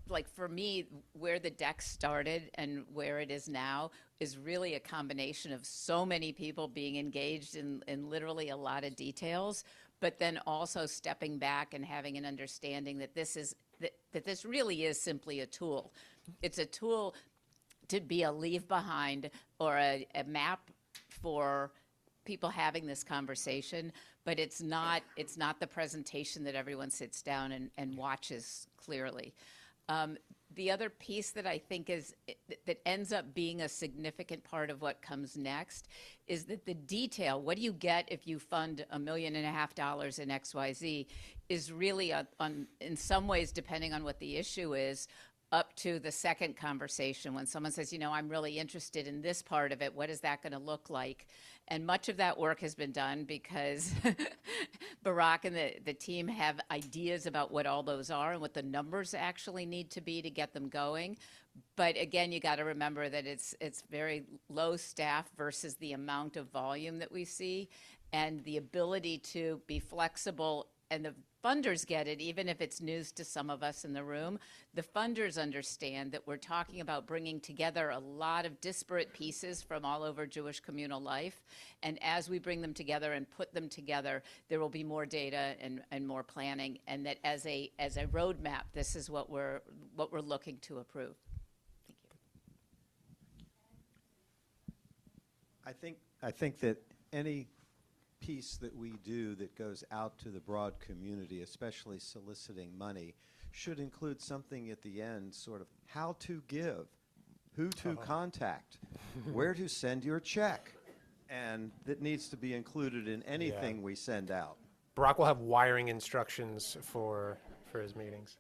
like, for me, where the deck started and where it is now is really a combination of so many people being engaged in literally a lot of details, but then also stepping back and having an understanding that this is that this really is simply a tool. It's a tool to be a leave behind or a map for people having this conversation, but it's not the presentation that everyone sits down and watches clearly. The other piece that I think that ends up being a significant part of what comes next is that the detail, what do you get if you fund $1.5 million in XYZ, is really in some ways, depending on what the issue is, up to the second conversation when someone says, I'm really interested in this part of it. What is that going to look like? And much of that work has been done because Barak and the team have ideas about what all those are and what the numbers actually need to be to get them going. But again, you got to remember that it's very low staff versus the amount of volume that we see, and the ability to be flexible. And the funders get it, even if it's news to some of us in the room. The funders understand that we're talking about bringing together a lot of disparate pieces from all over Jewish communal life. And as we bring them together and put them together, there will be more data and more planning. And that as a roadmap, this is what we're looking to approve. Thank you. I think that any piece that we do that goes out to the broad community, especially soliciting money, should include something at the end, sort of how to give, who to contact, where to send your check, and that needs to be included in anything we send out. Barak will have wiring instructions for his meetings.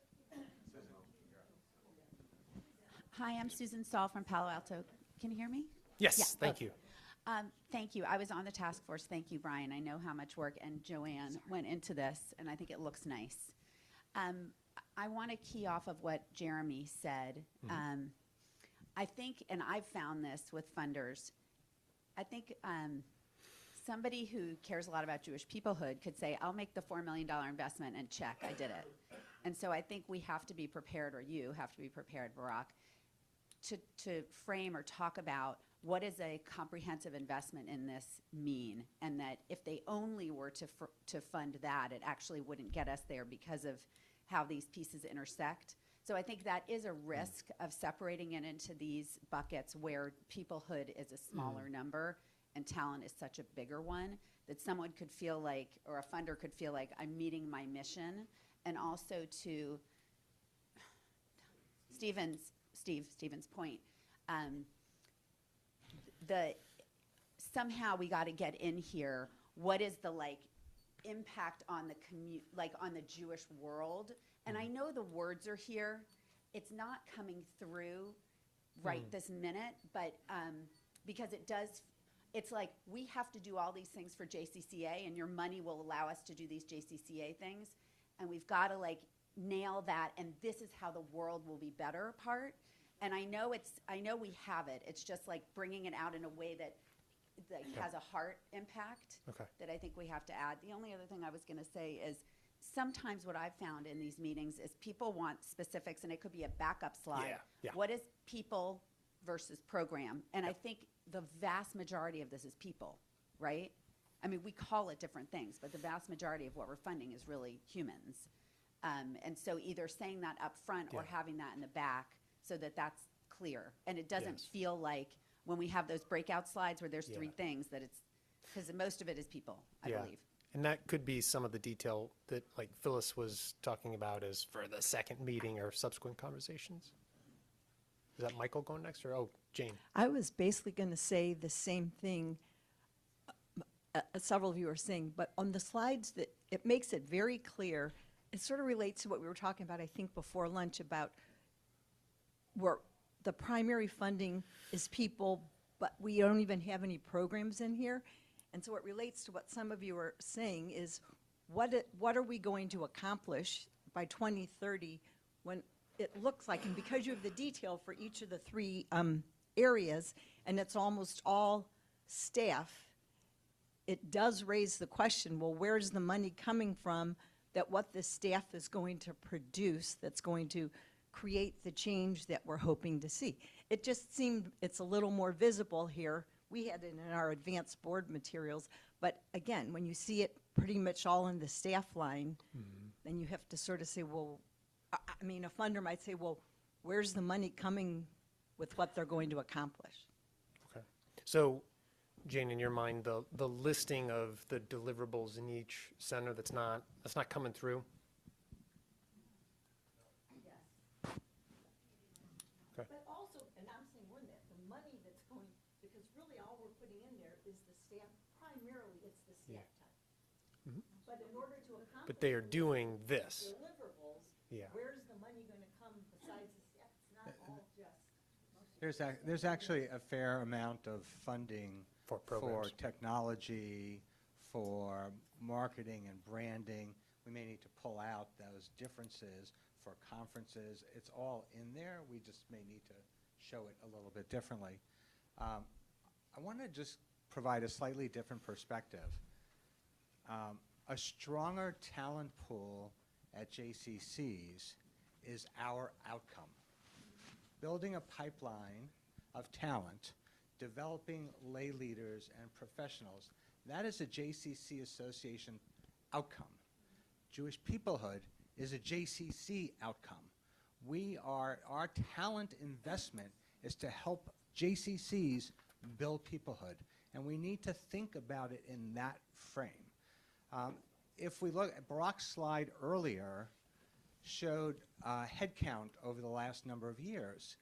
Hi, I'm Susan Saul from Palo Alto. Can you hear me? Yes, Yeah. thank you. Thank you. I was on the task force. Thank you, Brian. I know how much work and Joanne went into this, and I think it looks nice. I want to key off of what Jeremy said. I think, and I've found this with funders, I think somebody who cares a lot about Jewish peoplehood could say, I'll make the $4 million investment and check, I did it. And so I think we have to be prepared, or you have to be prepared, Barak, to frame or talk about what does a comprehensive investment in this mean, and that if they only were to fund that, it actually wouldn't get us there because of how these pieces intersect. So I think that is a risk of separating it into these buckets where peoplehood is a smaller number and talent is such a bigger one, that someone could feel like, or a funder could feel like, I'm meeting my mission. And also to Stephen's point, somehow we got to get in here, what is the impact on the on the Jewish world? And I know the words are here, it's not coming through right this minute, but because it does, it's like we have to do all these things for JCCA, and your money will allow us to do these JCCA things, and we've got to like nail that, and this is how the world will be better part. And I know we have it. It's just like bringing it out in a way that has a heart impact that I think we have to add. The only other thing I was going to say is sometimes what I've found in these meetings is people want specifics, and it could be a backup slide. What is people versus program? And I think the vast majority of this is people, right? I mean, we call it different things, but the vast majority of what we're funding is really humans. And so either saying that up front or having that in the back so that that's clear. And it doesn't feel like when we have those breakout slides where there's three things that it's, because most of it is people, I believe. And that could be some of the detail that like Phyllis was talking about is for the second meeting or subsequent conversations. Is that Michael going next or, oh, Jane? I was basically going to say the same thing several of you are saying, but on the slides that it makes it very clear. It sort of relates to what we were talking about, I think, before lunch about where the primary funding is people, but we don't even have any programs in here. And so it relates to what some of you are saying is what are we going to accomplish by 2030 when it looks like, and because you have the detail for each of the three areas, and it's almost all staff, it does raise the question, well, where's the money coming from that what the staff is going to produce that's going to create the change that we're hoping to see? It just seemed it's a little more visible here. We had it in our advanced board materials, but again, when you see it pretty much all in the staff line, then you have to sort of say, well, I mean, a funder might say, well, where's the money coming with what they're going to accomplish? Okay. So, Jane, in your mind, the listing of the deliverables in each center that's not coming through? But also, and I'm saying more than that, the money that's going, because really all we're putting in there is the staff, primarily it's the staff time. But in order to accomplish. But they are doing this. Deliverables, where's the money going to come besides the staff? It's not all just. There's actually a fair amount of funding for technology, for marketing and branding. We may need to pull out those differences for conferences. It's all in there. We just may need to show it a little bit differently. I want to just provide a slightly different perspective. A stronger talent pool at JCCs is our outcome. Building a pipeline of talent, developing lay leaders and professionals, that is a JCC Association outcome. Jewish peoplehood is a JCC outcome. Our talent investment is to help JCCs build peoplehood, and we need to think about it in that frame. If we look at Barack's slide earlier, showed headcount over the last number of years.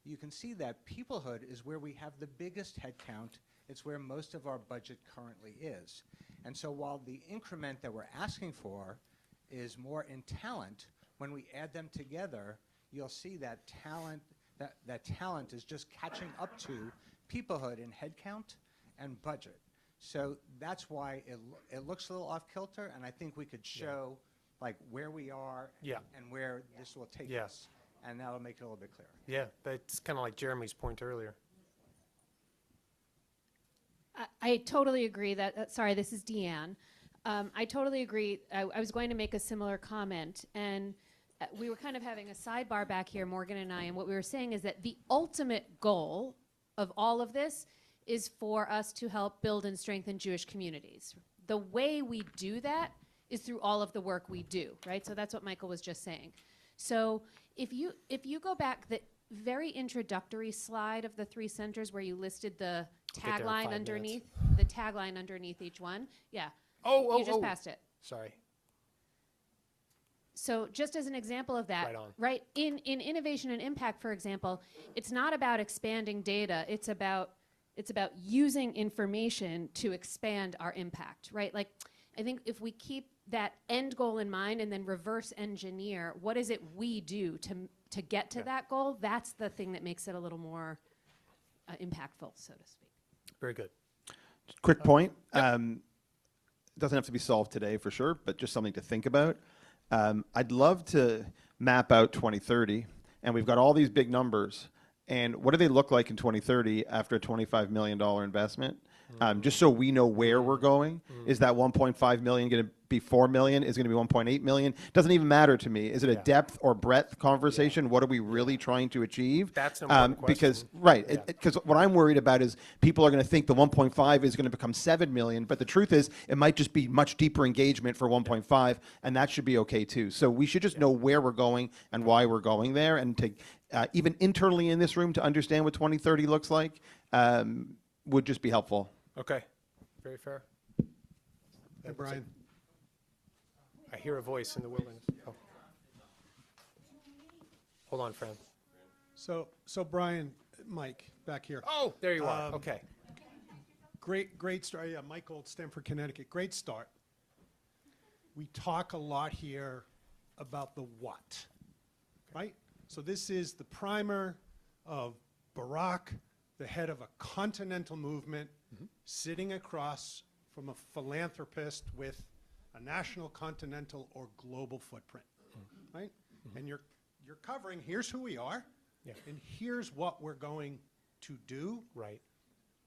You can see that peoplehood is where we have the biggest headcount. It's where most of our budget currently is. And so while the increment that we're asking for is more in talent, when we add them together, you'll see that that talent is just catching up to peoplehood in headcount and budget. So that's why it looks a little off kilter, and I think we could show like where we are and where this will take us, and that'll make it a little bit clearer. Yeah, that's kind of like Jeremy's point earlier. I totally agree that, sorry, this is Deanne. I totally agree. I was going to make a similar comment, and we were kind of having a sidebar back here, Morgan and I, and what we were saying is that the ultimate goal of all of this is for us to help build and strengthen Jewish communities. The way we do that is through all of the work we do, right? So that's what Michael was just saying. So if you go back, the very introductory slide of the three centers where you listed the tagline underneath, the tagline underneath each one, you just passed it. Sorry. So just as an example of that, Right on. right? In innovation and impact, for example, it's not about expanding data. It's about using information to expand our impact, right? Like I think if we keep that end goal in mind and then reverse engineer, what is it we do to get to that goal? That's the thing that makes it a little more impactful, so to speak. Very good. Quick point. It doesn't have to be solved today for sure, but just something to think about. I'd love to map out 2030, and we've got all these big numbers. And what do they look like in 2030 after a $25 million investment? Just so we know where we're going. Is that 1.5 million going to be 4 million? Is it going to be 1.8 million? Doesn't even matter to me. Is it a depth or breadth conversation? What are we really trying to achieve? That's an important because question. because what I'm worried about is people are going to think the 1.5 is going to become 7 million, but the truth is it might just be much deeper engagement for 1.5, and that should be okay too. So we should just know where we're going and why we're going there, and to even internally in this room to understand what 2030 looks like would just be helpful. Okay. Very fair. Hey, Brian. I hear a voice in the wilderness. Oh. Hold on, Fran. So Brian, Mike, back here. Oh, there you are. Okay. Great start. Yeah, Mike Old, Stamford, Connecticut. Great start. We talk a lot here about the what, right? So this is the primer of Barack, the head of a continental movement, sitting across from a philanthropist with a national, continental, or global footprint, right? And you're covering, here's who we are, and here's what we're going to do. Right.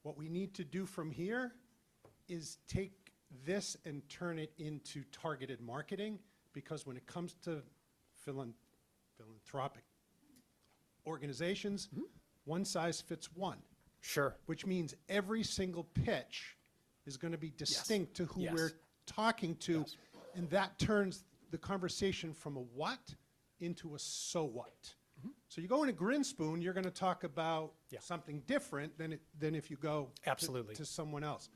What we need to do from here is take this and turn it into targeted marketing, because when it comes to philanthropic organizations, one size fits one. Sure. Which means every single pitch is going to be distinct to who we're talking to, and that turns the conversation from a what into a so what. So you go into Grinspoon, you're going to talk about something different than if you go to someone else.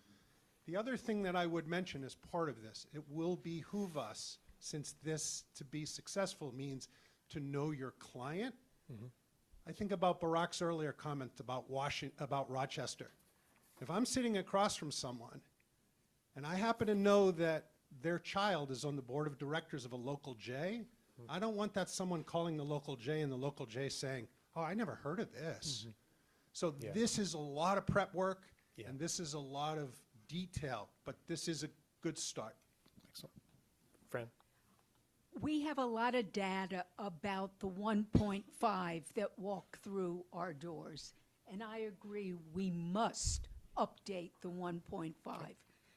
The other thing that I would mention as part of this, it will behoove us, since this to be successful means to know your client. I think about Barack's earlier comment about Rochester. If I'm sitting across from someone and I happen to know that their child is on the board of directors of a local J, I don't want that someone calling the local J and the local J saying, oh, I never heard of this. So this is a lot of prep work, and this is a lot of detail, but this is a good start. Excellent. Fran? We have a lot of data about the 1.5 that walk through our doors. And I agree, we must update the 1.5,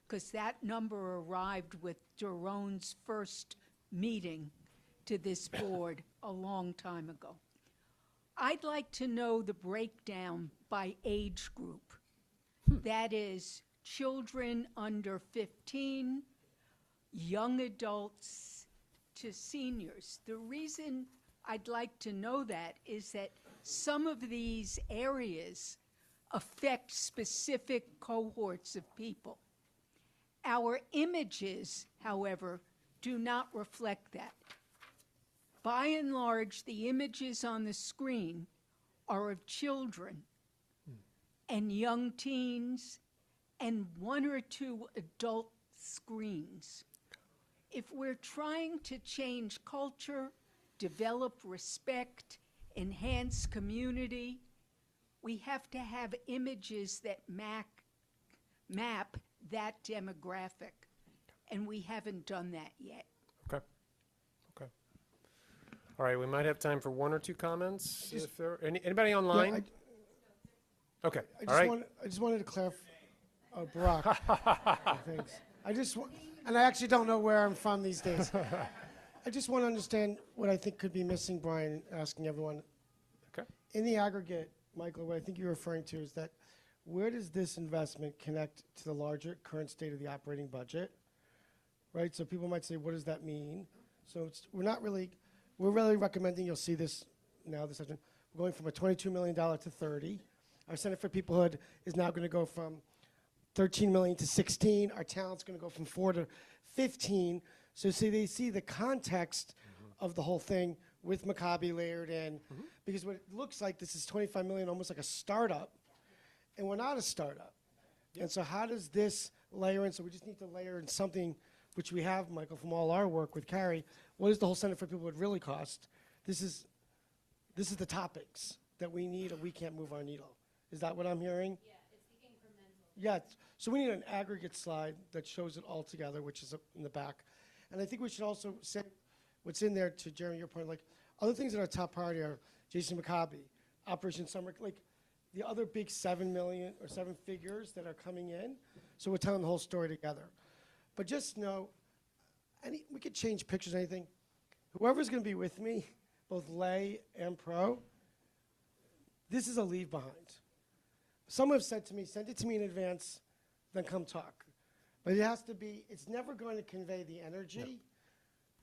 because that number arrived with Daron's first meeting to this board a long time ago. I'd like to know the breakdown by age group. That is children under 15, young adults to seniors. The reason I'd like to know that is that some of these areas affect specific cohorts of people. Our images, however, do not reflect that. By and large, the images on the screen are of children and young teens and one or two adult screens. If we're trying to change culture, develop respect, enhance community, we have to have images that map that demographic, and we haven't done that yet. Okay. Okay. All right, we might have time for one or two comments. If there anybody online? Okay. All right. I just wanted to clarify. Oh, Barack. Thanks. And I actually don't know where I'm from these days. I just want to understand what I think could be missing, Brian, asking everyone. Okay. In the aggregate, Michael, what I think you're referring to is that where does this investment connect to the larger current state of the operating budget? Right? So people might say, what does that mean? So we're really recommending, you'll see this now, this session, we're going from a $22 million to 30. Our Center for Peoplehood is now going to go from 13 million to 16. Our talent's going to go from 4 to 15. So see, they see the context of the whole thing with Maccabi layered in, because what it looks like, this is 25 million, almost like a startup, and we're not a startup. And so how does this layer in? So we just need to layer in something which we have, Michael, from all our work with Carrie, what is the whole Center for People would really cost? This is the topics that we need, or we can't move our needle. Is that what I'm hearing? Yeah, it's the incremental. Yeah, so we need an aggregate slide that shows it all together, which is in the back. And I think we should also say what's in there, to Jeremy, your point, like other things that are top priority are Jason Maccabi, Operation Summer, like the other big 7 million or 7 figures that are coming in. So we're telling the whole story together. But just know, we could change pictures, anything. Whoever's going to be with me, both lay and pro, this is a leave behind. Some have said to me, send it to me in advance, then come talk. But it has to be, it's never going to convey the energy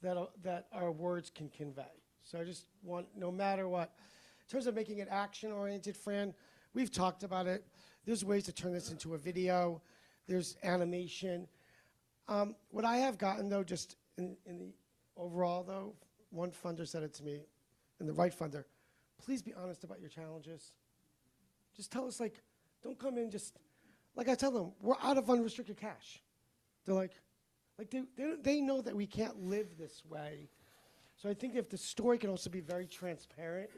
that our words can convey. So I just want, no matter what, in terms of making it action-oriented, Fran, we've talked about it. There's ways to turn this into a video. There's animation. What I have gotten, though, just in the overall, though, one funder said it to me, and the right funder, please be honest about your challenges. Just tell us, like, don't come in just, like I tell them, we're out of unrestricted cash. They're like they know that we can't live this way. So I think if the story can also be very transparent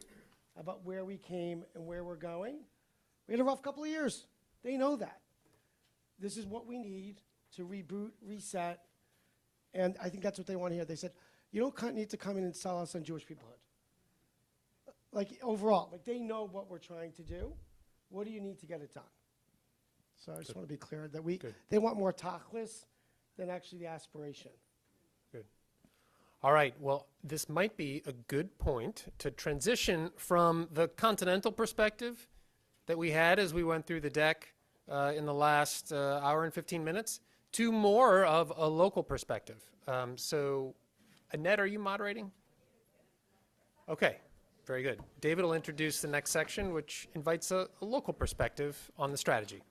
about where we came and where we're going. We had a rough couple of years. They know that. This is what we need to reboot, reset, and I think that's what they want to hear. They said, you don't need to come in and sell us on Jewish peoplehood. Like, overall, like, they know what we're trying to do. What do you need to get it done? So I just want to be clear that they want more tachlis than actually the aspiration. Good. All right, well, this might be a good point to transition from the continental perspective that we had as we went through the deck in the last hour and 15 minutes to more of a local perspective. So, Annette, are you moderating? Okay, very good. David will introduce the next section, which invites a local perspective on the strategy.